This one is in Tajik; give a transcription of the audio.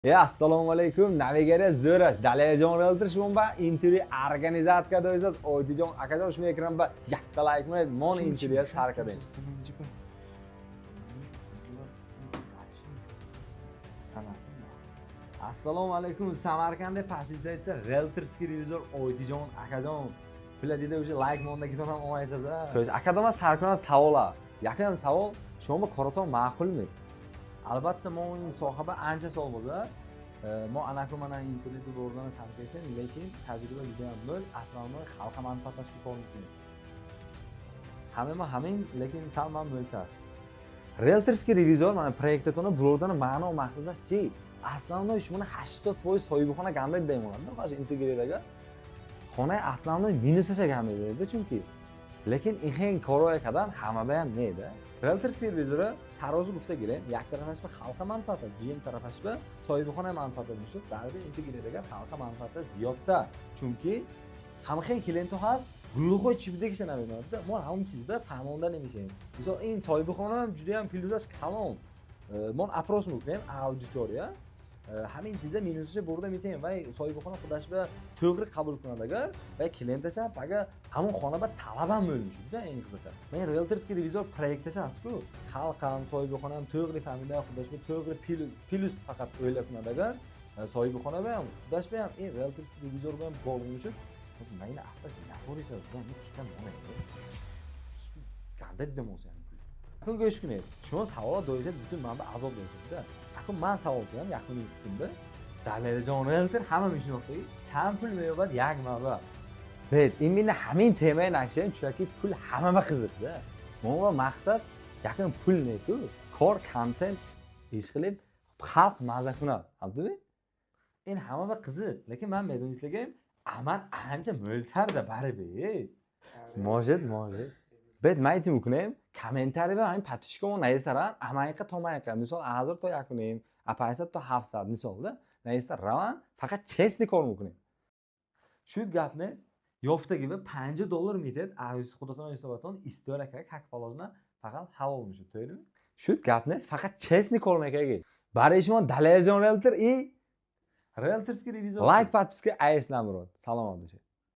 Assalomu alaykum, navigator Zo'rash, Dalajon Realtor shumba intervyu organizatsiya doizat Oydijon akajon shuni ekran ba yakta like mı mon intervyu sarkadayım. Assalomu alaykum, Samarqandda pashisaytsa Realtorskiy revizor Oydijon akajon biladida o'sha like monda ketan ham olmaysiz a. Xo'sh, akadan sarkana savollar. Yakam savol, shoma qaraton ma'qulmi? Albatta men sohaba ancha sol bo'lsa, men mana internet o'rnidan sarkaysan, lekin tajriba juda ham mo'l, asloman xalqqa manfaatlashga qo'yilgan. Hamma, lekin salman mo'ltar. Realtorskiy revizor mana proyektini birovdan ma'no maqsadlash-chi. Asloman shuni 80% soyibxona qanday deyman-da, hozir integreraga. Xona asloman minusga qamlaydi chunki. Lekin ixen koroya qadam hamma ham neydi? Realtorskiy revizori tarozi gufta giren, yak tarafashba xalqqa manfaati, GM tarafashba soyibxona manfaati bo'lsa, baribir integreraga xalqqa manfaati ziyodda. Chunki hamma xil klient has guruhi chibdek ishlanadi-da. Men ham chizba fahmondan emasman. Misol, in soyibxona ham juda ham plyusas kalon. Men apros qilgan auditoriya همین چیزا مینوسش برده میتیم و صاحبخونه خودش به توغری قبول کنه اگر و کلینتش هم بگه همون خانه با طلب هم مول میشه ده این قضیه من ریلتورسکی ریویزور پروژهش هست که خلق هم صاحبخونه هم توغری فهمیده خودش به توغری پیلوس فقط öyle کنه اگر صاحبخونه هم خودش به هم این ریلتورسکی ریویزور به هم بالا میشه مثلا من این افتاش نفوریس از من کیتم اونه گنده دموسه کن گوش کنید شما سوال دویده bütün منبع عذاب داشته akın man savol qilaman yakuniy qismda Dalajon Realtor hamma mishnoqi cham pul meyobad yagma. Bet, imina hamin temay naqshan chunki pul hamma qiziqda. Menga maqsad yaqin pul neku, kor content ish qilib xalq mazza qiladi. Hamdimi? In hamma qiziq, lekin men medonistligim aman ancha mo'ltarda baribir. Может. Bet maytim ukunam kommentariya همین подписчикам наистаран амайqa tomaiqa misol 1000 تا yakунем, 500 تا 700 misolda naistar ravan faqat chestni kor mukunam. Shu gapni yoftaga $50 میدید از خودتون حسابتون استوره как положено faqat halol میشه to'g'rimi? Shu gapni faqat chestni kor mekaga. برای شما Dalajon Realtor и Realtorskiy revizor like подписка AS Namrod. Salomat bo'ling.